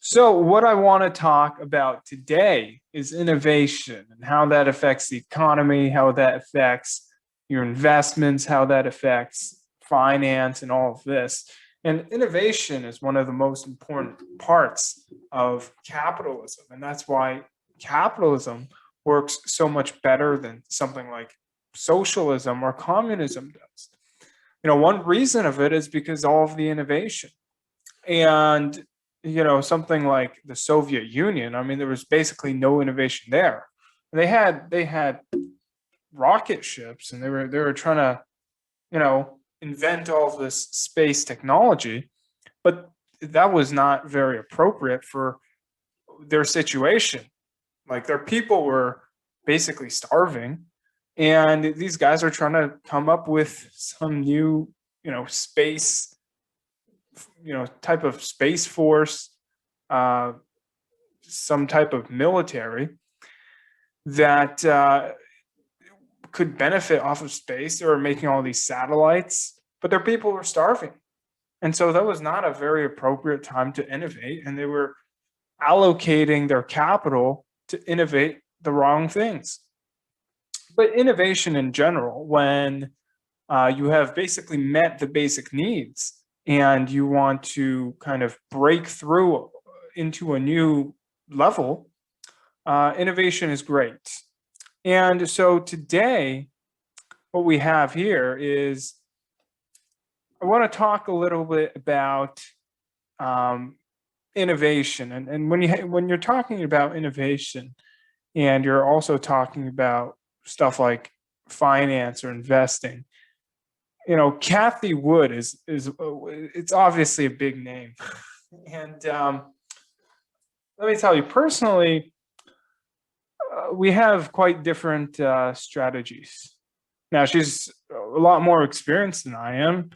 So, what I want to talk about today is innovation and how that affects the economy, how that affects your investments, how that affects finance, and all of this. And innovation is one of the most important parts of capitalism. And that's why capitalism works so much better than something like socialism or communism does. One reason of it is because all of the innovation. And something like the Soviet Union, I mean, there was basically no innovation there. They had rocket ships, and they were trying to invent all of this space technology, but that was not very appropriate for their situation. Like, their people were basically starving, and these guys are trying to come up with some new space, type of space force, uh, some type of military that could benefit off of space. They were making all these satellites, but their people were starving. And so that was not a very appropriate time to innovate. And they were allocating their capital to innovate the wrong things. But innovation in general, when you have basically met the basic needs and you want to kind of break through into a new level, innovation is great. And so today, what we have here is I want to talk a little bit about innovation. And when you're talking about innovation, and you're also talking about stuff like finance or investing, Kathy Wood is it's obviously a big name. And let me tell you personally, we have quite different strategies. Now, she's a lot more experienced than I am.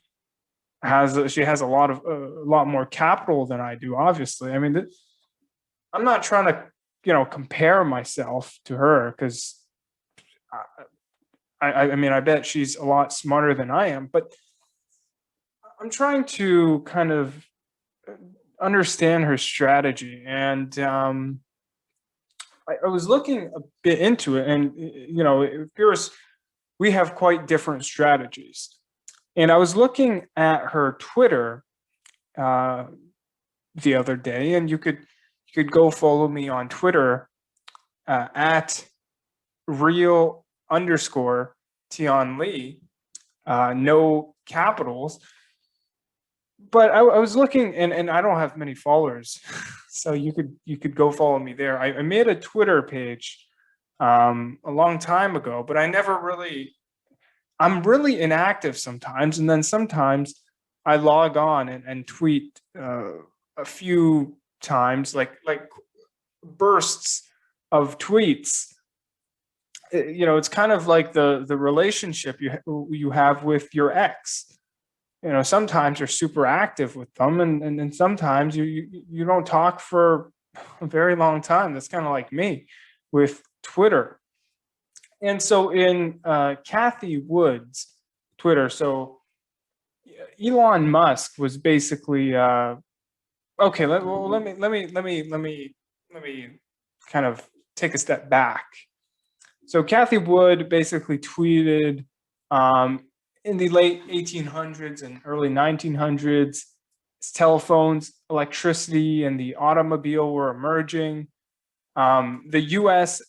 She has a lot more capital than I do. Obviously, I mean, I'm not trying to compare myself to her, because I mean, I bet she's a lot smarter than I am, but I'm trying to kind of understand her strategy. And I was looking a bit into it, and we have quite different strategies. And I was looking at her Twitter the other day, and you could go follow me on Twitter at real_Tion Lee, no capitals. But I was looking, and I don't have many followers, so you could go follow me there. I made a Twitter page a long time ago, but I'm really inactive sometimes, and then sometimes I log on and tweet a few times, like bursts of tweets. It's kind of like the relationship you have with your ex. Sometimes you're super active with them, and then sometimes you don't talk for a very long time. That's kind of like me with Twitter. And so in Kathy Wood's Twitter, so Elon Musk was basically okay. Let me kind of take a step back. So Kathy Wood basically tweeted in the late 1800s and early 1900s, telephones, electricity, and the automobile were emerging. The U.S.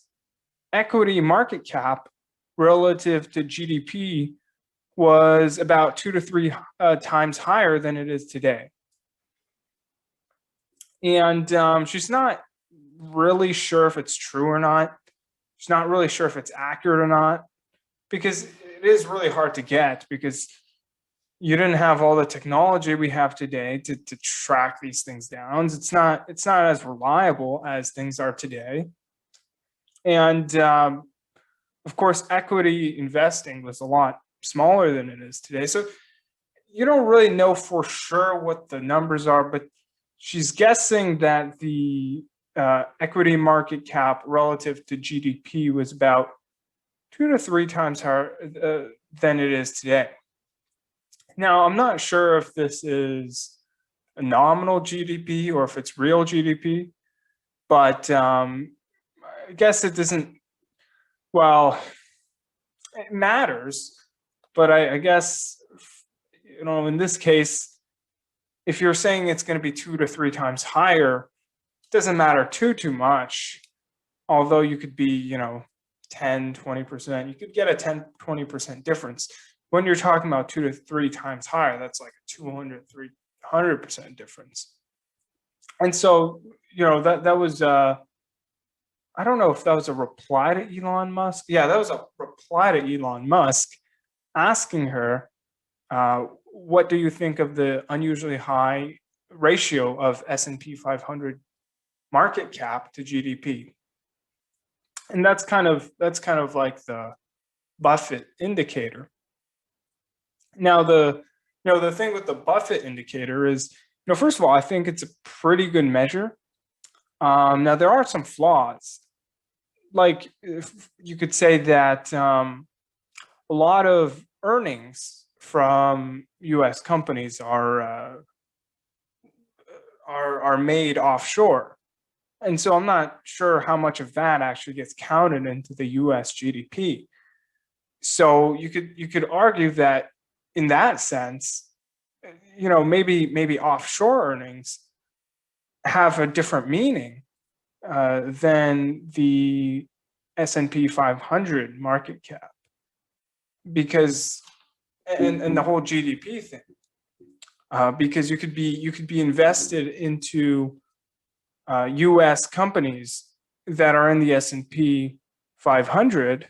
equity market cap relative to GDP was about 2 to 3 times higher than it is today. And she's not really sure if it's true or not. She's not really sure if it's accurate or not, because it is really hard to get, because you didn't have all the technology we have today to track these things down. It's not as reliable as things are today. And of course, equity investing was a lot smaller than it is today. So you don't really know for sure what the numbers are, but she's guessing that the equity market cap relative to GDP was about 2 to 3 times higher than it is today. Now, I'm not sure if this is a nominal GDP or if it's real GDP. But I guess it doesn't, well, it matters. But I guess, in this case, if you're saying it's going to be 2 to 3 times higher, it doesn't matter too much. Although you could be, 10, 20%, you could get a 10, 20% difference. When you're talking about 2 to 3 times higher, that's like a 200, 300% difference. And so, that was, I don't know if that was a reply to Elon Musk. Yeah, that was a reply to Elon Musk asking her, what do you think of the unusually high ratio of S&P 500 market cap to GDP? And that's kind of like the Buffett indicator. Now, the thing with the Buffett indicator is, first of all, I think it's a pretty good measure. Now, there are some flaws. Like, if you could say that a lot of earnings from U.S. companies are made offshore, and so I'm not sure how much of that actually gets counted into the U.S. GDP. So you could argue that in that sense, maybe offshore earnings have a different meaning than the S&P 500 market cap, because and the whole GDP thing, because you could be invested into U.S. companies that are in the S&P 500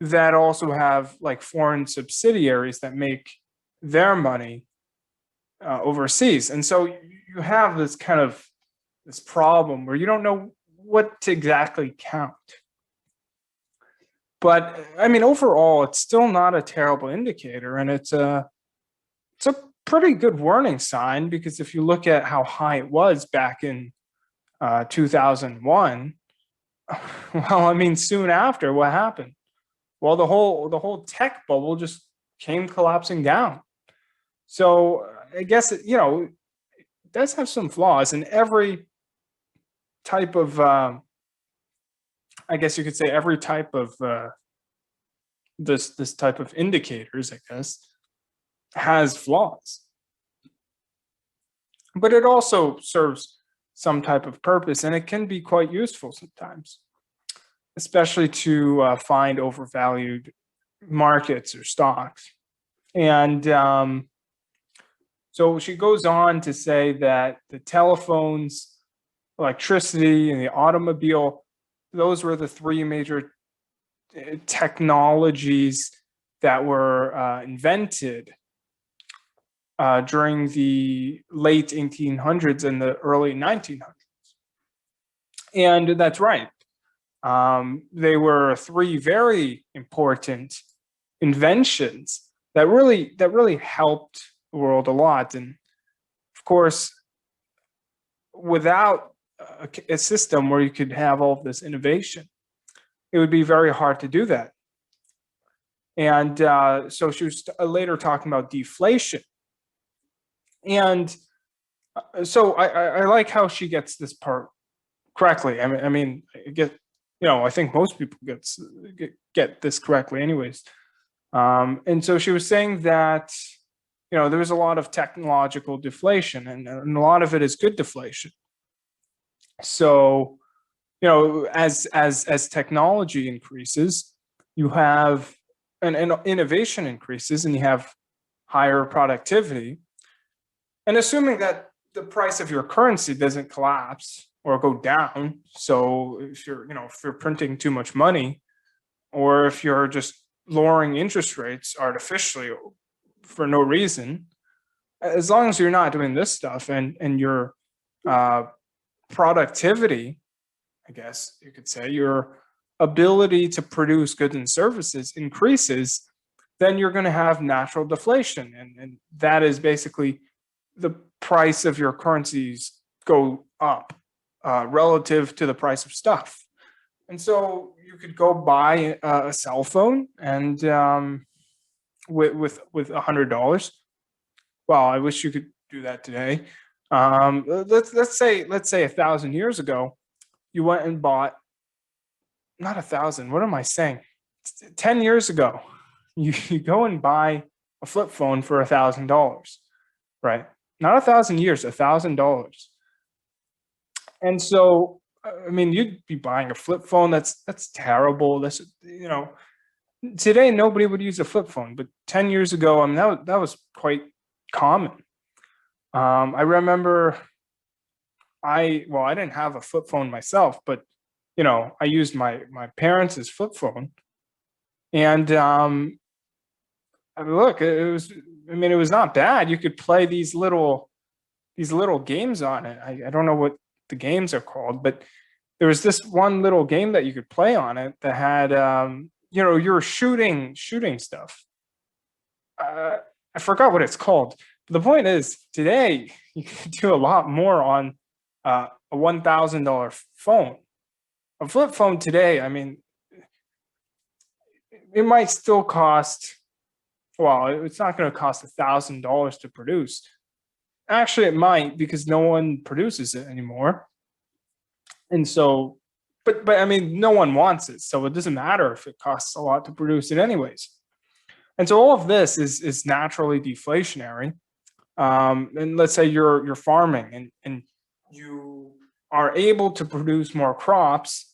that also have like foreign subsidiaries that make their money overseas, and so you have this kind of this problem where you don't know what to exactly count. But I mean, overall, it's still not a terrible indicator, and it's a pretty good warning sign, because if you look at how high it was back in 2001, well, I mean, soon after, what happened? Well, the whole tech bubble just came collapsing down. So I guess it does have some flaws, and every type of I guess you could say every type of this type of indicators, I guess, has flaws, but it also serves some type of purpose, and it can be quite useful sometimes, especially to find overvalued markets or stocks. And so she goes on to say that the telephones, electricity, and the automobile, those were the 3 major technologies that were invented during the late 1800s and the early 1900s. And that's right. They were 3 very important inventions that really helped the world a lot. And of course, without a system where you could have all of this innovation, it would be very hard to do that. And so she was later talking about deflation. And so I like how she gets this part correctly. I mean, I think most people get this correctly, anyways. And so she was saying that there was a lot of technological deflation, and a lot of it is good deflation. So as technology increases, you have and innovation increases, and you have higher productivity. And assuming that the price of your currency doesn't collapse or go down, so if you're printing too much money, or if you're just lowering interest rates artificially for no reason, as long as you're not doing this stuff, and your productivity, I guess you could say, your ability to produce goods and services increases, then you're going to have natural deflation. And that is basically the price of your currencies go up relative to the price of stuff. And so you could go buy a cell phone and with $100. Well, I wish you could do that today. Let's say 1,000 years ago, you went and bought, not 1,000. What am I saying? 10 years ago, you go and buy a flip phone for $1,000, right? Not 1,000 years, $1,000. And so, I mean, you'd be buying a flip phone. That's terrible. Today nobody would use a flip phone, but 10 years ago, I mean, that was quite common. I remember I didn't have a flip phone myself, but I used my parents' flip phone, and I mean, look, it was not bad. You could play these little games on it. I don't know what the games are called, but there was this one little game that you could play on it that had you were shooting stuff. I forgot what it's called. But the point is, today you can do a lot more on a $1,000 phone. A flip phone today, I mean, it might still cost. Well, it's not going to cost $1,000 to produce. Actually, it might, because no one produces it anymore. And so, but I mean, no one wants it, so it doesn't matter if it costs a lot to produce it anyways. And so all of this is naturally deflationary. And let's say you're farming, and you are able to produce more crops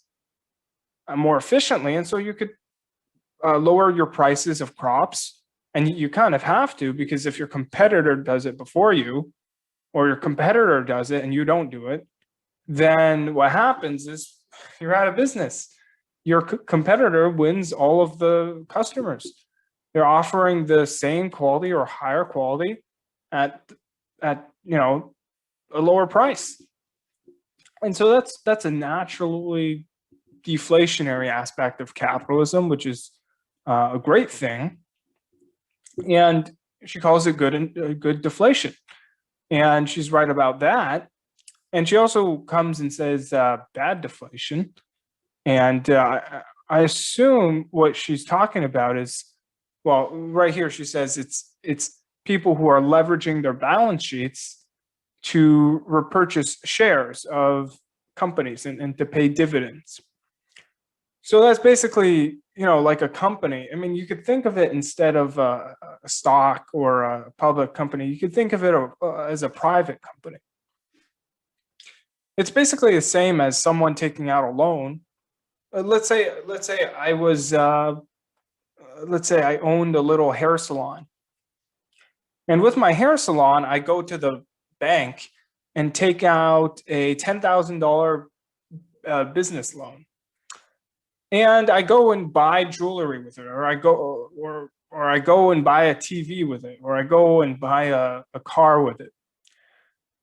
more efficiently, and so you could lower your prices of crops. And you kind of have to, because if your competitor does it before you, or your competitor does it and you don't do it, then what happens is you're out of business. Your competitor wins all of the customers. They're offering the same quality or higher quality at a lower price. And so that's a naturally deflationary aspect of capitalism, which is a great thing. And she calls it good deflation, and she's right about that. And she also comes and says bad deflation. And I assume what she's talking about is, well, right here she says it's people who are leveraging their balance sheets to repurchase shares of companies and to pay dividends. So that's basically, like a company. I mean, you could think of it, instead of a stock or a public company, you could think of it as a private company. It's basically the same as someone taking out a loan. Let's say I owned a little hair salon. And with my hair salon, I go to the bank and take out a $10,000 business loan. And I go and buy jewelry with it, or I go and buy a TV with it, or I go and buy a car with it.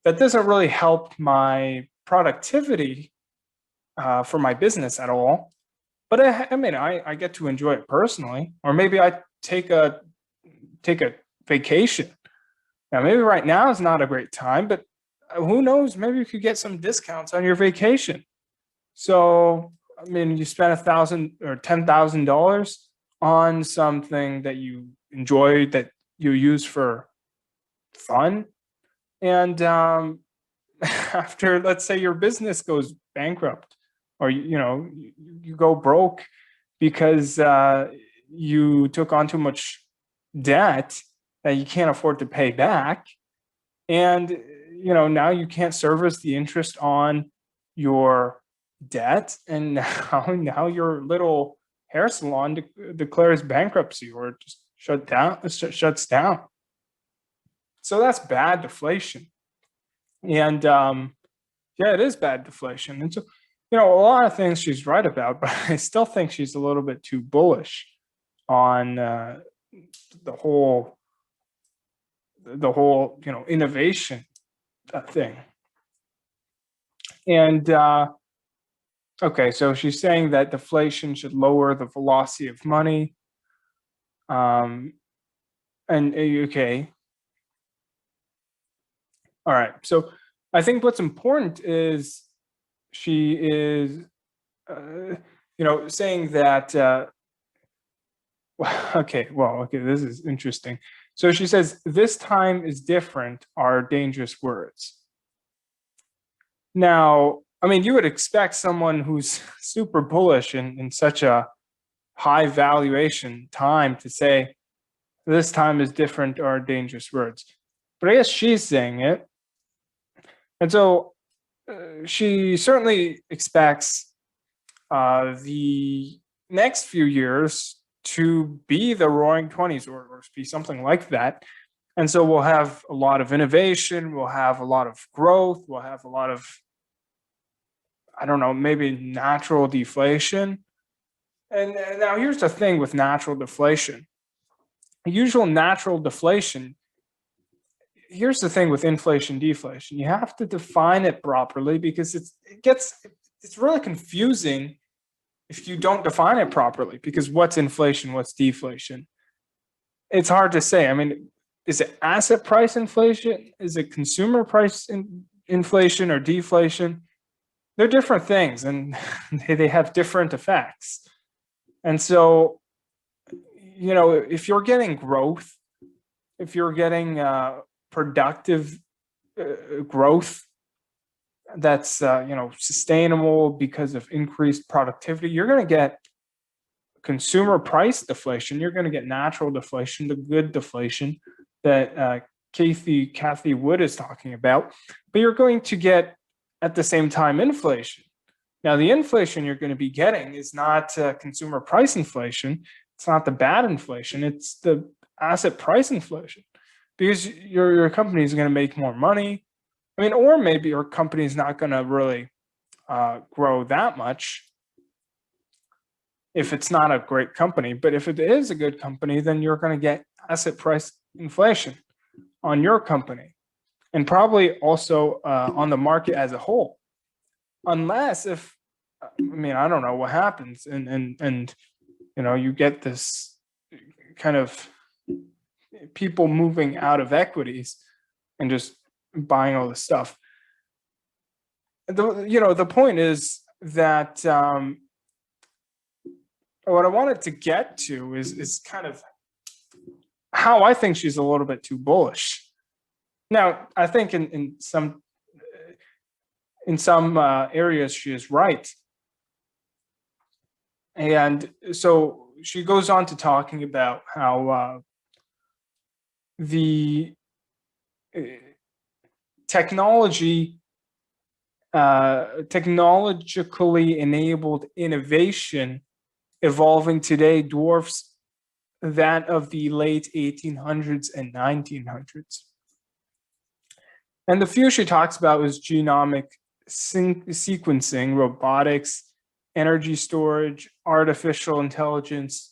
That doesn't really help my productivity for my business at all. But I get to enjoy it personally. Or maybe I take a vacation. Now, maybe right now is not a great time, but who knows? Maybe you could get some discounts on your vacation. So, I mean, you spend $1,000 or $10,000 on something that you enjoy, that you use for fun, and after, let's say, your business goes bankrupt, or you go broke because you took on too much debt that you can't afford to pay back, and now you can't service the interest on your debt, and now your little hair salon declares bankruptcy, or just shuts down. So that's bad deflation. And yeah, it is bad deflation. And so a lot of things she's right about, but I still think she's a little bit too bullish on the whole innovation thing. And okay, so she's saying that deflation should lower the velocity of money. And okay. All right. So I think what's important is she is, saying that, okay, this is interesting. So she says, this time is different are dangerous words. Now, I mean, you would expect someone who's super bullish in such a high valuation time to say, this time is different are dangerous words. But I guess she's saying it. And so she certainly expects the next few years to be the roaring 20s or be something like that. And so we'll have a lot of innovation, we'll have a lot of growth, we'll have a lot of, I don't know, maybe natural deflation. And now here's the thing with natural deflation. Usual natural deflation, here's the thing with inflation deflation. You have to define it properly because it's really confusing if you don't define it properly, because what's inflation, what's deflation? It's hard to say. I mean, is it asset price inflation? Is it consumer price inflation or deflation? They're different things and they have different effects. And so, if you're getting growth, if you're getting productive growth that's sustainable because of increased productivity, you're going to get consumer price deflation. You're going to get natural deflation, the good deflation that Kathy Wood is talking about. But you're going to get at the same time inflation. Now, the inflation you're going to be getting is not consumer price inflation. It's not the bad inflation. It's the asset price inflation, because your company is going to make more money. I mean, or maybe your company is not going to really grow that much if it's not a great company. But if it is a good company, then you're going to get asset price inflation on your company, and probably also on the market as a whole. Unless I don't know what happens, and you get this kind of people moving out of equities and just buying all this stuff. The point is that what I wanted to get to is kind of how I think she's a little bit too bullish. Now, I think in some areas she is right. And so she goes on to talking about how the technologically enabled innovation evolving today dwarfs that of the late 1800s and 1900s. And the few she talks about is genomic sequencing, robotics, energy storage, artificial intelligence,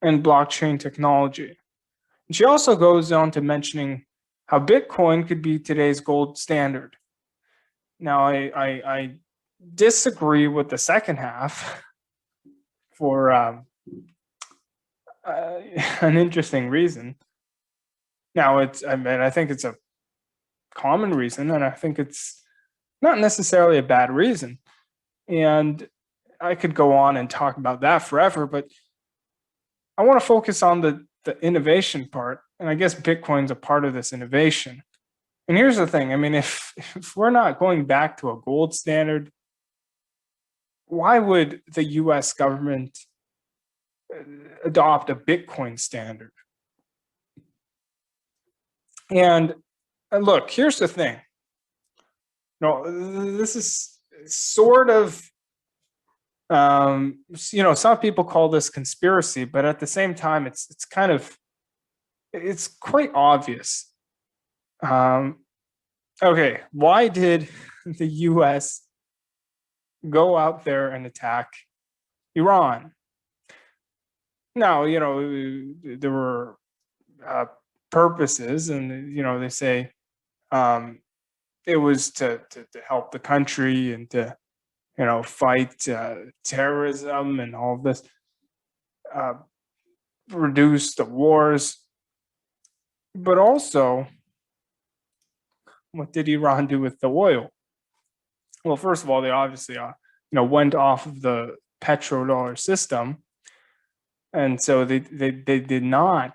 and blockchain technology. And she also goes on to mentioning how Bitcoin could be today's gold standard. Now, I disagree with the second half for an interesting reason. Now, I think it's a common reason, and I think it's not necessarily a bad reason. And I could go on and talk about that forever, but I want to focus on the innovation part. And I guess Bitcoin's a part of this innovation. And here's the thing. I mean, if we're not going back to a gold standard, why would the US government adopt a Bitcoin standard? And look, here's the thing. This is sort of, some people call this conspiracy, but at the same time, it's quite obvious. Okay, why did the US go out there and attack Iran? Now, there were purposes, and they say it was to help the country and to fight terrorism and all of this, reduce the wars. But also, what did Iran do with the oil? Well, first of all, they obviously went off of the petrodollar system, and so they did not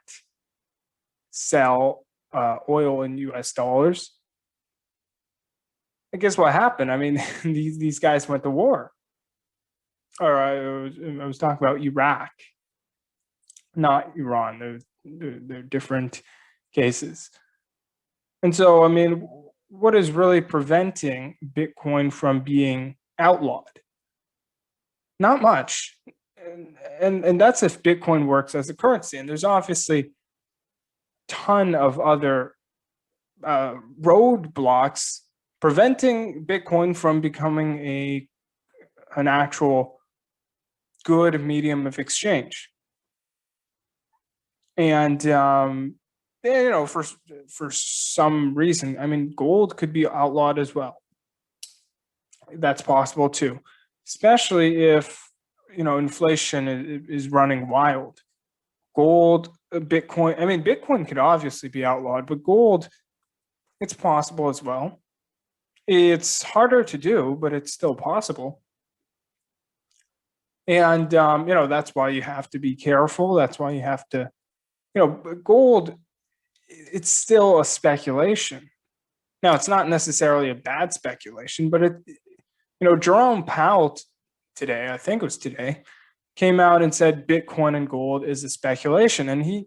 sell oil in US dollars. And guess what happened? I mean, these guys went to war. Or I was talking about Iraq, not Iran. They're different cases. And so, I mean, what is really preventing Bitcoin from being outlawed? Not much. And that's if Bitcoin works as a currency. And there's obviously a ton of other roadblocks preventing Bitcoin from becoming an actual good medium of exchange. And for some reason, I mean, gold could be outlawed as well. That's possible too, especially if inflation is running wild. Gold, Bitcoin. I mean, Bitcoin could obviously be outlawed, but gold, it's possible as well. It's harder to do, but it's still possible. And that's why you have to be careful. That's why you have to, gold, it's still a speculation. Now, it's not necessarily a bad speculation, but Jerome Powell today, I think it was today, came out and said Bitcoin and gold is a speculation. And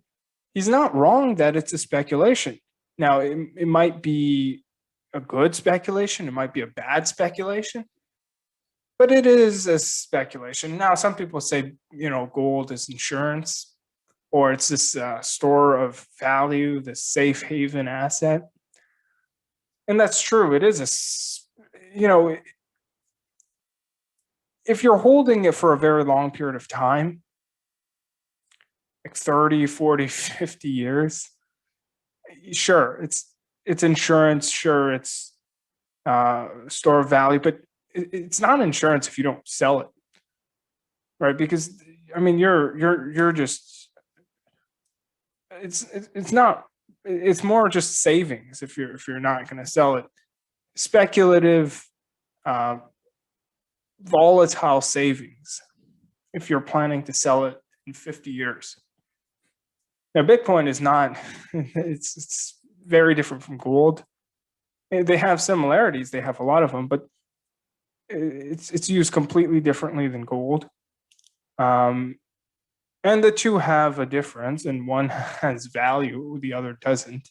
he's not wrong that it's a speculation. Now, it might be a good speculation. It might be a bad speculation. But it is a speculation. Now, some people say, gold is insurance, or it's this store of value, this safe haven asset. And that's true. It is if you're holding it for a very long period of time, like 30, 40, 50 years, sure, it's insurance, sure, it's store of value, but it's not insurance if you don't sell it, right? Because I mean, you're just it's not. It's more just savings if you're not going to sell it. Speculative, volatile savings if you're planning to sell it in 50 years. Now, Bitcoin is not. It's very different from gold. They have similarities. They have a lot of them, but it's used completely differently than gold. And the two have a difference, and one has value, the other doesn't.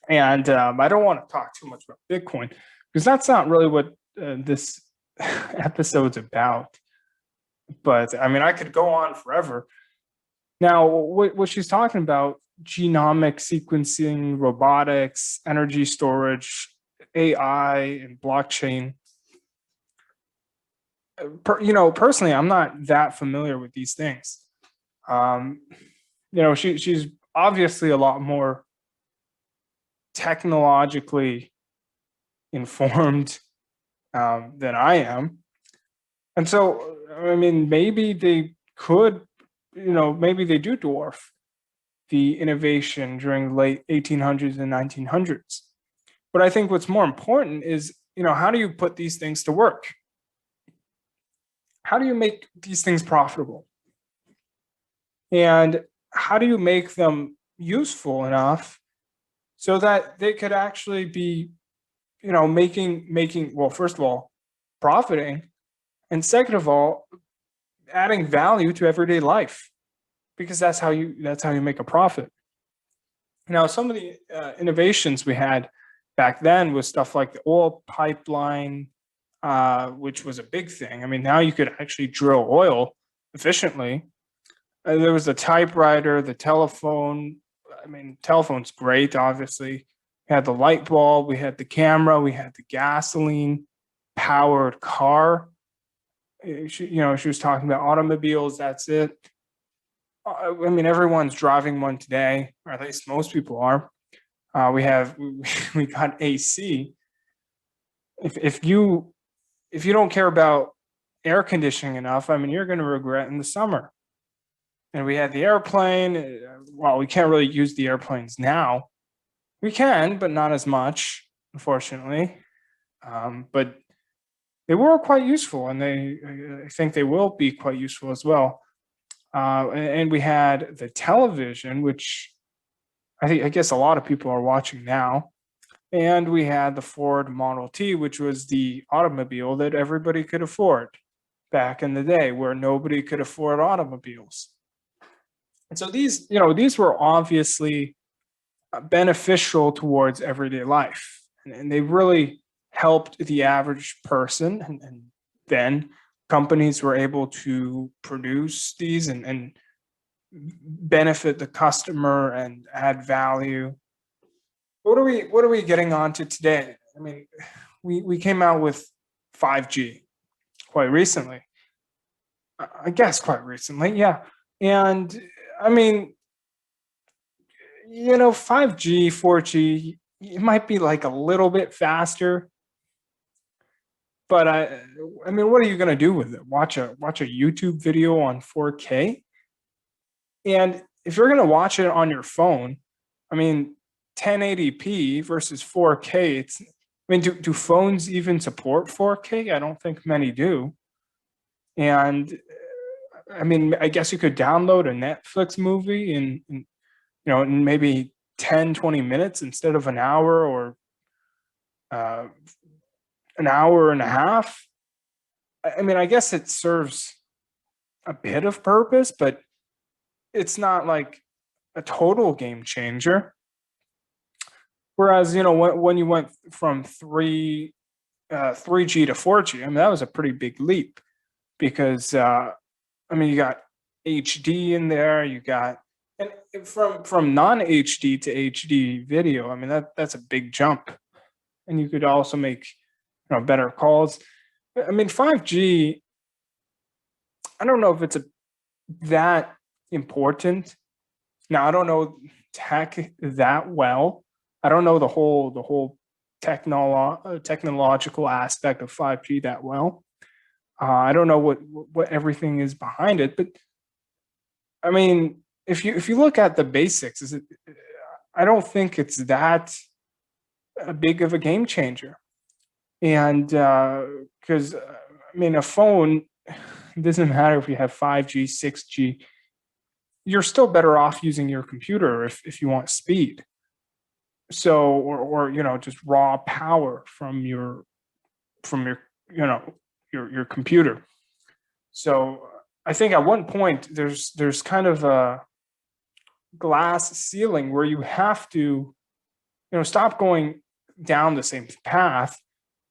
And I don't want to talk too much about Bitcoin because that's not really what this episode's about. But I mean, I could go on forever. Now, what she's talking about, genomic sequencing, robotics, energy storage, AI, and blockchain. Personally, I'm not that familiar with these things. She's obviously a lot more technologically informed than I am. And so, I mean, maybe they could, maybe they do dwarf the innovation during the late 1800s and 1900s. But I think what's more important is, how do you put these things to work? How do you make these things profitable? And how do you make them useful enough so that they could actually be, making, well, first of all, profiting, and second of all, adding value to everyday life, because that's how you make a profit. Now, some of the innovations we had back then was stuff like the oil pipeline, which was a big thing. I mean, now you could actually drill oil efficiently. There was the typewriter, the telephone. I mean, telephone's great, obviously. We had the light bulb, we had the camera, we had the gasoline powered car. She was talking about automobiles. That's it. I mean, everyone's driving one today, or at least most people are. We got AC. If you don't care about air conditioning enough, I mean, you're going to regret in the summer. And we had the airplane. Well, we can't really use the airplanes now. We can, but not as much, unfortunately. But they were quite useful, and I think they will be quite useful as well. And we had the television, which I guess a lot of people are watching now. And we had the Ford Model T, which was the automobile that everybody could afford back in the day, where nobody could afford automobiles. And so these were obviously beneficial towards everyday life, and they really helped the average person. And then companies were able to produce these and benefit the customer and add value. What are we getting onto today? I mean, we came out with 5G quite recently. I guess quite recently, yeah. And I mean, 5G, 4G, it might be like a little bit faster, but I mean, what are you gonna do with it? Watch a YouTube video on 4K? And if you're gonna watch it on your phone, I mean, 1080p versus 4K, I mean, do phones even support 4K? I don't think many do. And I mean, I guess you could download a Netflix movie in maybe 10, 20 minutes instead of an hour or uh, an hour and a half. I mean, I guess it serves a bit of purpose, but it's not like a total game changer. Whereas, when you went from 3G to 4G, I mean, that was a pretty big leap because, I mean, you got HD in there, you got, and from non HD to HD video, I mean, that's a big jump. And you could also make, better calls. I mean, 5G, I don't know if it's that important. Now, I don't know tech that well. I don't know the whole technological aspect of 5G that well. I don't know what everything is behind it, but I mean, if you look at the basics, I don't think it's that big of a game changer. And because I mean, a phone, it doesn't matter if you have 5G, 6G, you're still better off using your computer if you want speed. So, or just raw power from your your computer. So I think at one point there's kind of a glass ceiling where you have to stop going down the same path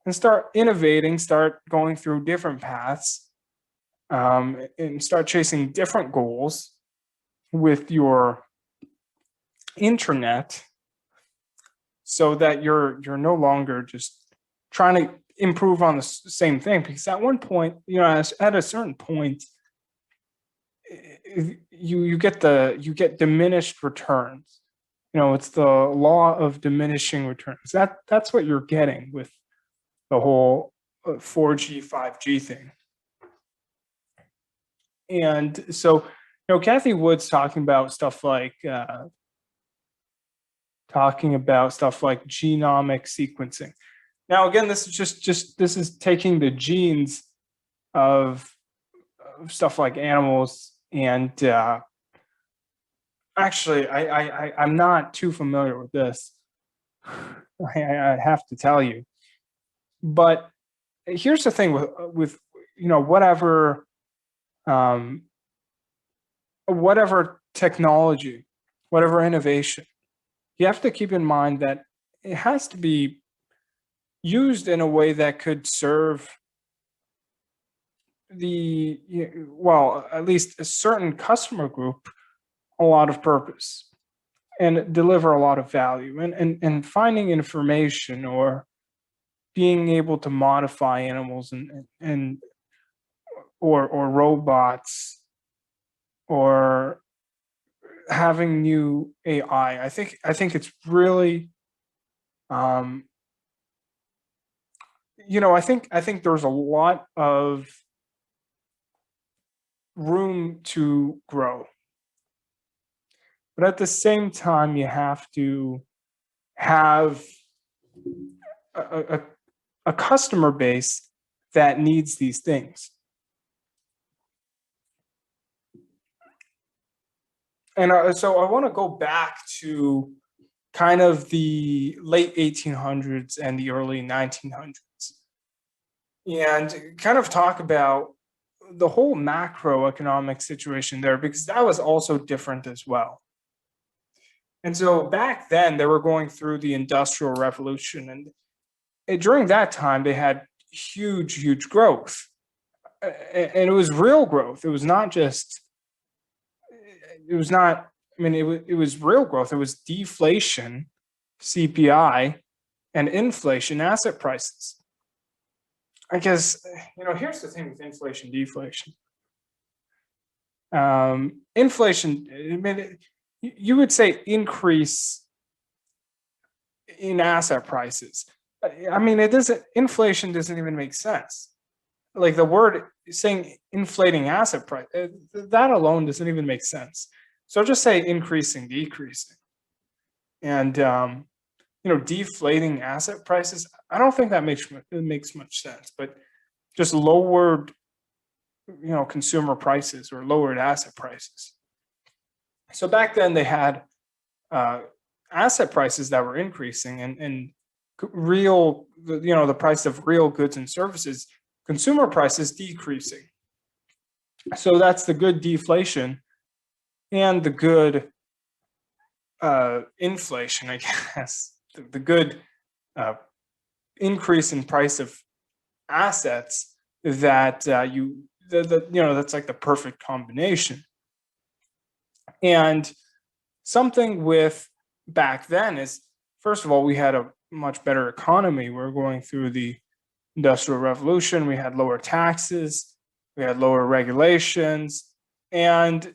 and start innovating, start going through different paths, and start chasing different goals with your internet, so that you're no longer just trying to improve on the same thing. Because at one point, at a certain point, you get diminished returns. It's the law of diminishing returns. That's what you're getting with the whole 4G 5G thing. And so, Kathy Wood's talking about stuff like genomic sequencing. Now, again, this is just this is taking the genes of stuff like animals, and actually, I'm not too familiar with this. I have to tell you, but here's the thing with um, whatever technology, whatever innovation, you have to keep in mind that it has to be used in a way that could serve well, at least a certain customer group, a lot of purpose and deliver a lot of value. And finding information or being able to modify animals and or robots, or having new AI. I think it's really I think there's a lot of room to grow. But at the same time, you have to have a, a, a customer base that needs these things. And so I want to go back to kind of the late 1800s and the early 1900s, and kind of talk about the whole macroeconomic situation there, because that was also different as well. And so back then, they were going through the Industrial Revolution, and during that time, they had huge growth. And it was real growth. It was not just, it was not, I mean, it was real growth. It was deflation, CPI, and inflation, asset prices. I guess, here's the thing with inflation, deflation. Inflation, I mean, you would say increase in asset prices. I mean, inflation doesn't even make sense. Like the word saying inflating asset price, that alone doesn't even make sense. So just say increasing, decreasing. And, deflating asset prices, I don't think that makes much sense, but just lowered, consumer prices or lowered asset prices. So back then they had asset prices that were increasing, and real, the price of real goods and services, consumer prices decreasing. So that's the good deflation and the good inflation, I guess. The good increase in price of assets that that's like the perfect combination. And something with back then is, first of all, we had a much better economy. We're going through the Industrial Revolution. We had lower taxes, we had lower regulations, and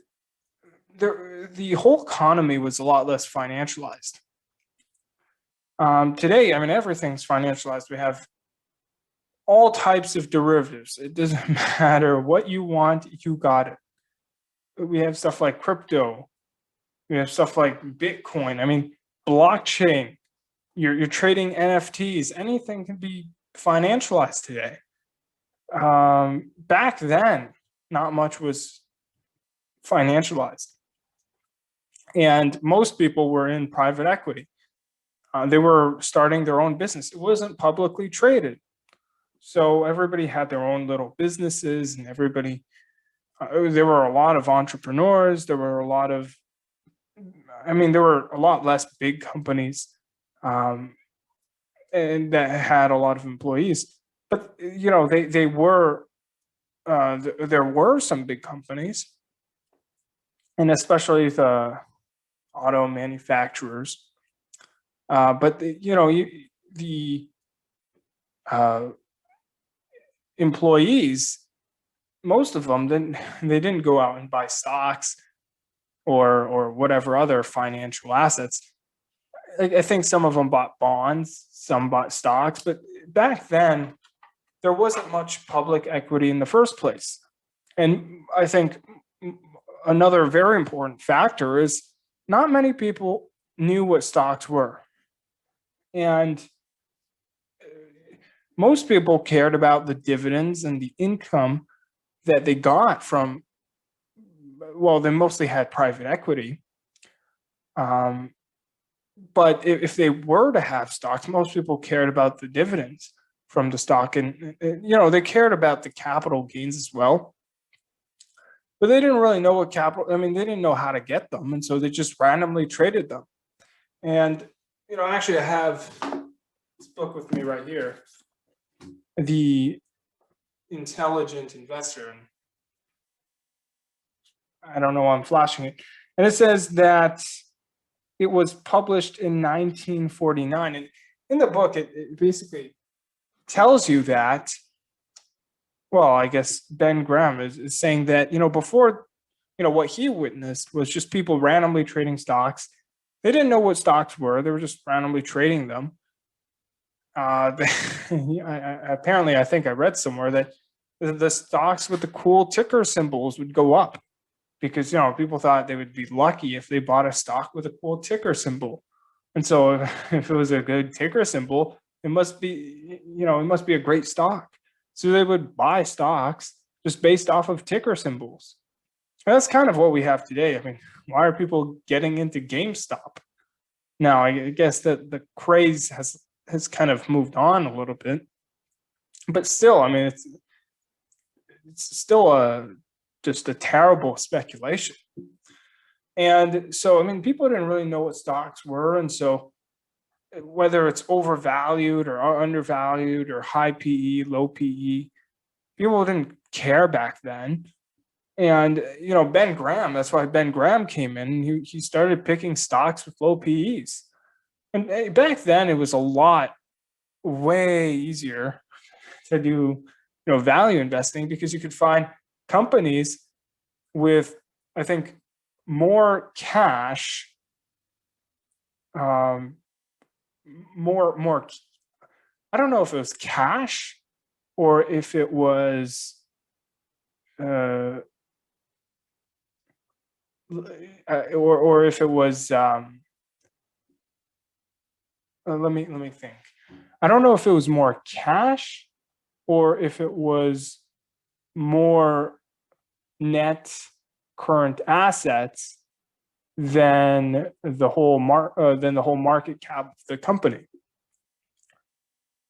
the whole economy was a lot less financialized. Today, I mean, everything's financialized. We have all types of derivatives. It doesn't matter what you want, you got it. We have stuff like crypto. We have stuff like Bitcoin. I mean, blockchain. You're trading NFTs. Anything can be financialized today. Back then, not much was financialized, and most people were in private equity. They were starting their own business. It wasn't publicly traded, so everybody had their own little businesses, and everybody. There were a lot of entrepreneurs. There were a lot of, there were a lot less big companies, and that had a lot of employees. But they were. There were some big companies, and especially the auto manufacturers. But the employees, most of them didn't go out and buy stocks or whatever other financial assets. I think some of them bought bonds, some bought stocks, but back then there wasn't much public equity in the first place. And I think another very important factor is not many people knew what stocks were. And most people cared about the dividends and the income that they got from, well, they mostly had private equity. But if they were to have stocks, most people cared about the dividends from the stock. And they cared about the capital gains as well. But they didn't really know what capital, they didn't know how to get them. And so they just randomly traded them. And, actually I have this book with me right here, The Intelligent Investor. And I don't know why I'm flashing it. And it says that it was published in 1949. And in the book, it basically tells you that, well, I guess Ben Graham is saying that, before, what he witnessed was just people randomly trading stocks. They didn't know what stocks were. They were just randomly trading them. Apparently, I think I read somewhere that the stocks with the cool ticker symbols would go up because, people thought they would be lucky if they bought a stock with a cool ticker symbol. And so if it was a good ticker symbol, it must be a great stock. So they would buy stocks just based off of ticker symbols. And that's kind of what we have today. Why are people getting into GameStop? Now, I guess that the craze has kind of moved on a little bit, but still, I mean, it's still just a terrible speculation. And so, I mean, people didn't really know what stocks were, and so whether it's overvalued or undervalued or high PE, low PE, people didn't care back then. And Ben Graham, that's why Ben Graham came in. He started picking stocks with low PEs. And back then, it was a lot way easier to do value investing because you could find companies with, I think, more cash, um, more. I don't know if it was cash or if it was. Or if it was let me think. I don't know if it was more cash or if it was more net current assets than the whole market cap of the company.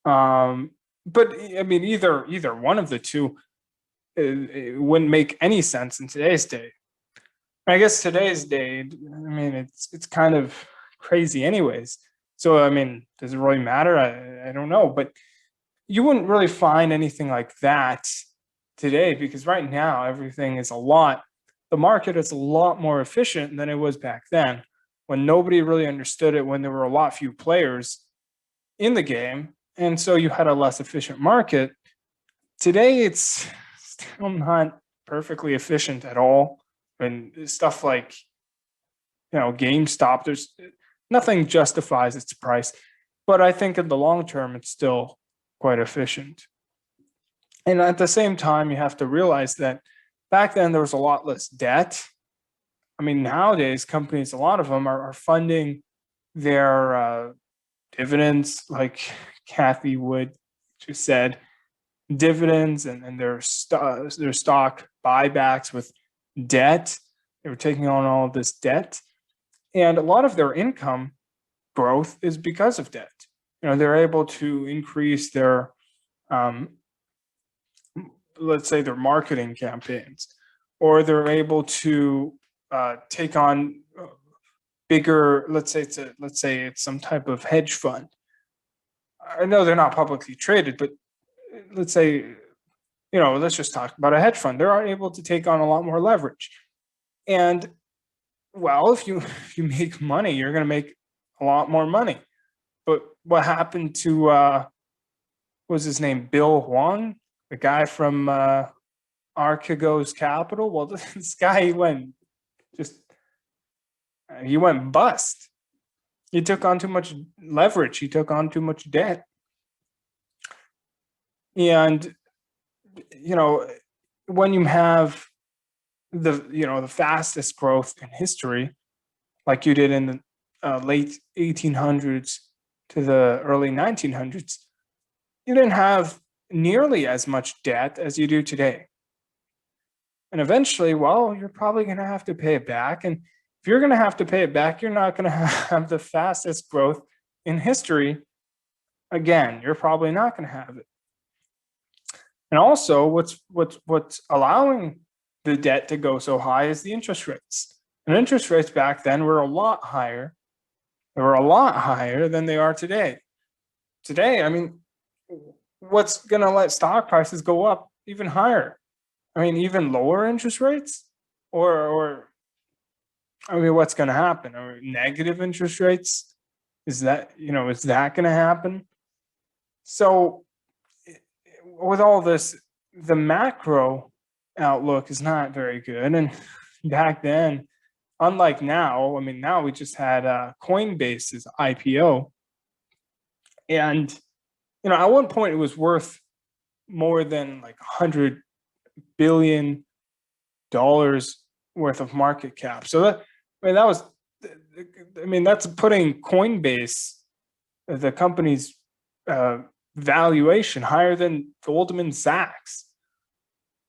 But I mean, either one of the two, it wouldn't make any sense in today's day. I guess today's day, I mean, it's kind of crazy, anyways. So I mean, does it really matter? I don't know, but you wouldn't really find anything like that today because right now everything is the market is a lot more efficient than it was back then when nobody really understood it, when there were a lot few players in the game, and so you had a less efficient market. Today it's still not perfectly efficient at all, and stuff like GameStop, there's nothing justifies its price, but I think in the long term it's still quite efficient. And at the same time, you have to realize that back then there was a lot less debt. I mean, nowadays companies, a lot of them are funding their dividends, like Kathy Wood just said, dividends and their stock buybacks with debt. They were taking on all of this debt, and a lot of their income growth is because of debt. They're able to increase their let's say their marketing campaigns, or they're able to take on bigger, let's say it's some type of hedge fund. I know they're not publicly traded, but let's say, let's just talk about a hedge fund. They're able to take on a lot more leverage. And well, if you make money, you're going to make a lot more money. But what happened to what was his name, Bill Huang, the guy from Archegos Capital? Well, this guy, he went bust. He took on too much leverage. He took on too much debt. And when you have the fastest growth in history, like you did in the late 1800s to the early 1900s, you didn't have nearly as much debt as you do today. And eventually, well, you're probably going to have to pay it back. And if you're going to have to pay it back, you're not going to have the fastest growth in history. Again, you're probably not going to have it. And also, what's allowing the debt to go so high is the interest rates. And interest rates back then were a lot higher. They were a lot higher than they are today. Today, I mean, what's going to let stock prices go up even higher? I mean, even lower interest rates, or I mean, what's going to happen? Or negative interest rates? Is that going to happen? So, with all this, the macro outlook is not very good. And back then, unlike now, I mean, now we just had Coinbase's IPO, and at one point it was worth more than like $100 billion worth of market cap. So that's putting Coinbase, the company's valuation, higher than Goldman Sachs.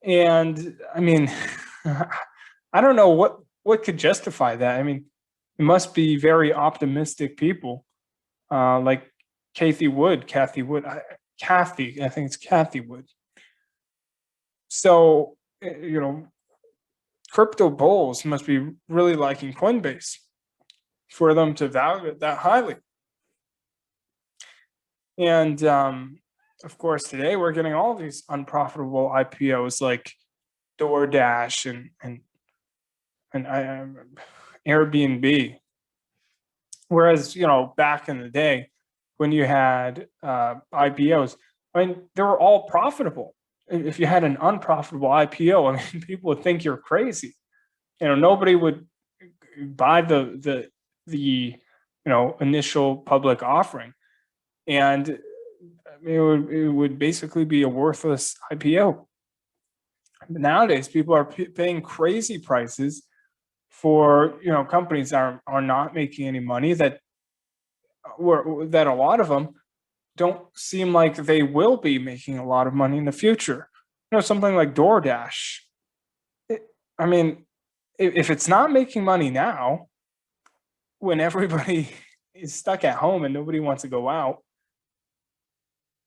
And I mean, I don't know what could justify that. I mean, It must be very optimistic people, like Kathy Wood, Kathy, I think it's Kathy Wood. So, crypto bulls must be really liking Coinbase for them to value it that highly. And of course, today we're getting all these unprofitable IPOs like DoorDash and Airbnb. Whereas, back in the day when you had IPOs, I mean, they were all profitable. If you had an unprofitable IPO, I mean, people would think you're crazy. Nobody would buy the initial public offering, and it would basically be a worthless IPO. But nowadays, people are paying crazy prices for companies that are not making any money, that a lot of them don't seem like they will be making a lot of money in the future. Something like DoorDash. I mean, if it's not making money now, when everybody is stuck at home and nobody wants to go out,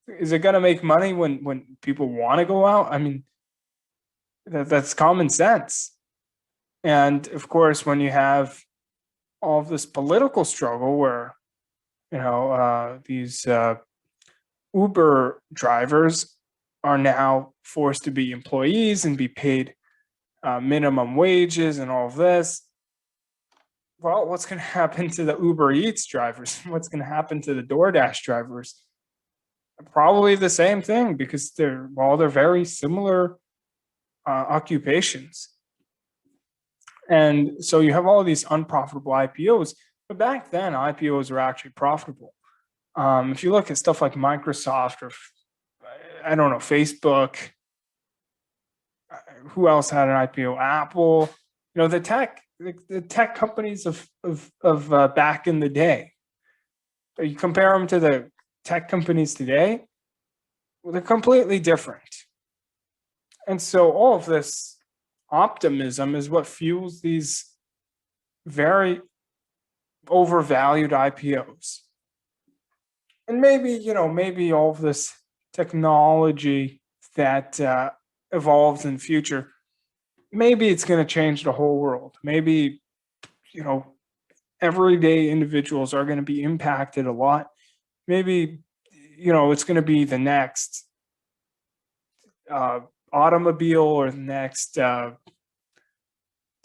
is it going to make money when people want to go out? I mean, that's common sense. And of course, when you have all of this political struggle where, these Uber drivers are now forced to be employees and be paid minimum wages and all of this. Well, what's going to happen to the Uber Eats drivers? What's going to happen to the DoorDash drivers? Probably the same thing, because they're very similar occupations. And so you have all these unprofitable IPOs, but back then IPOs were actually profitable. If you look at stuff like Microsoft, or I don't know, Facebook, who else had an IPO? Apple, the tech companies of back in the day. You compare them to the tech companies today, well, they're completely different. And so all of this optimism is what fuels these very overvalued IPOs. And maybe all of this technology that evolves in the future, maybe it's going to change the whole world. Maybe, everyday individuals are going to be impacted a lot. Maybe, it's going to be the next automobile, or the next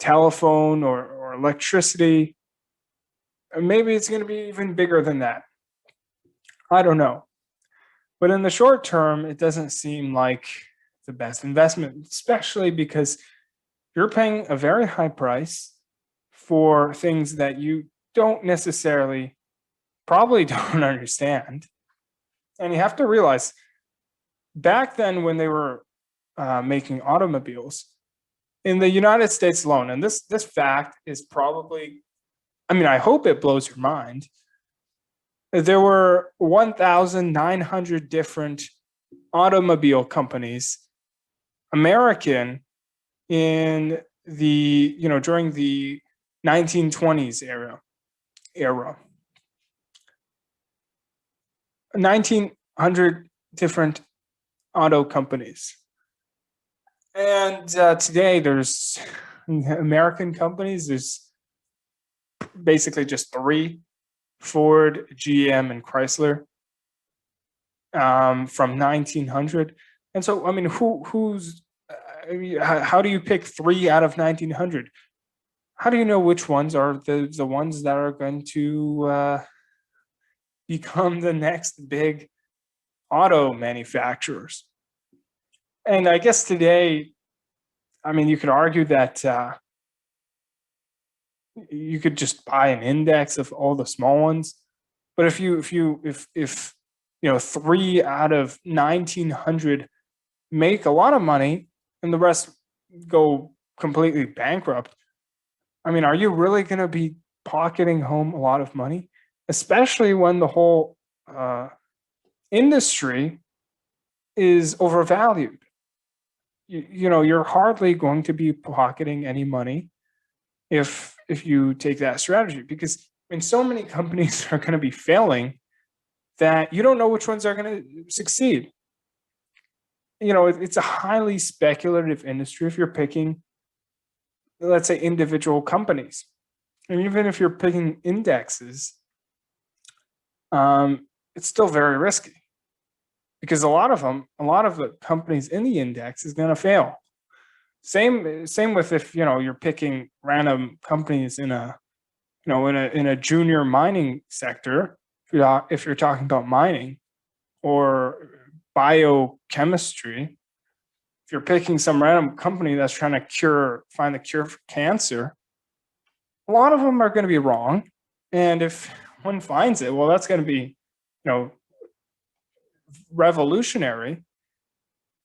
telephone, or electricity. And maybe it's going to be even bigger than that. I don't know. But in the short term, it doesn't seem like the best investment, especially because you're paying a very high price for things that you probably don't understand. And you have to realize, back then when they were making automobiles in the United States alone, and this fact is probably, I hope it blows your mind, there were 1,900 different automobile companies, American, in the during the 1920s era. 1,900 different auto companies. And today there's American companies. There's basically just 3: Ford, GM, and Chrysler, from 1900. And so, how do you pick 3 out of 1900? How do you know which ones are the ones that are going to become the next big auto manufacturers? And I guess today, you could argue that you could just buy an index of all the small ones. But if 3 out of 1900 make a lot of money and the rest go completely bankrupt, are you really going to be pocketing home a lot of money? Especially when the whole industry is overvalued. You're hardly going to be pocketing any money if if you take that strategy, because so many companies are going to be failing that you don't know which ones are going to succeed. It's a highly speculative industry if you're picking, let's say, individual companies. And even if you're picking indexes, it's still very risky because a lot of the companies in the index is going to fail. Same with if you're picking random companies in a in a junior mining sector. If you're talking about mining or biochemistry, if you're picking some random company that's trying to find the cure for cancer, a lot of them are going to be wrong. And if one finds it, well, that's going to be, revolutionary.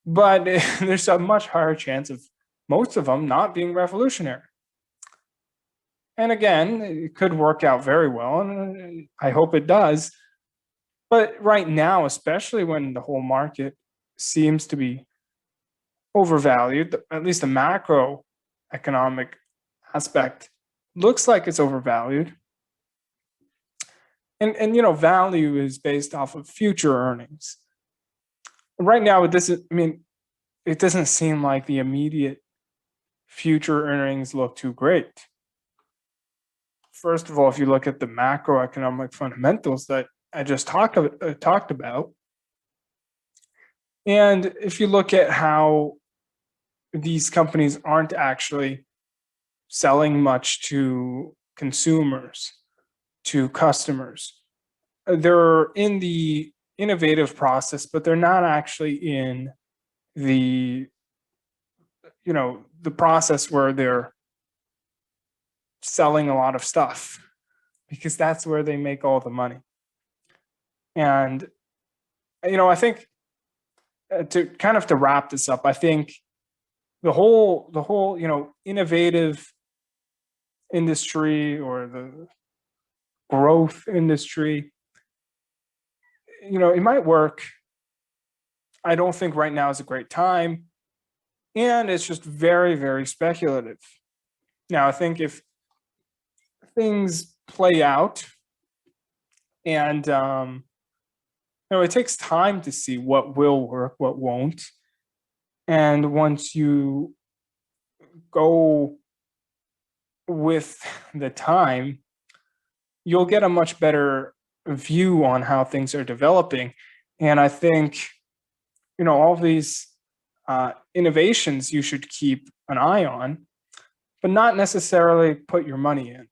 But there's a much higher chance of most of them not being revolutionary. And again, it could work out very well, and I hope it does. But right now, especially when the whole market seems to be overvalued, at least the macroeconomic aspect looks like it's overvalued. And value is based off of future earnings. Right now, it doesn't seem like the immediate future earnings look too great. First of all, if you look at the macroeconomic fundamentals that I just talked about, and if you look at how these companies aren't actually selling much to consumers, to customers, they're in the innovative process, but they're not actually in the the process where they're selling a lot of stuff, because that's where they make all the money. And I think to wrap this up, I think the whole innovative industry or the growth industry, it might work. I don't think right now is a great time, and it's just very, very speculative. Now, I think if things play out, and it takes time to see what will work, what won't, and once you go with the time, you'll get a much better view on how things are developing. And I think all these innovations you should keep an eye on, but not necessarily put your money in.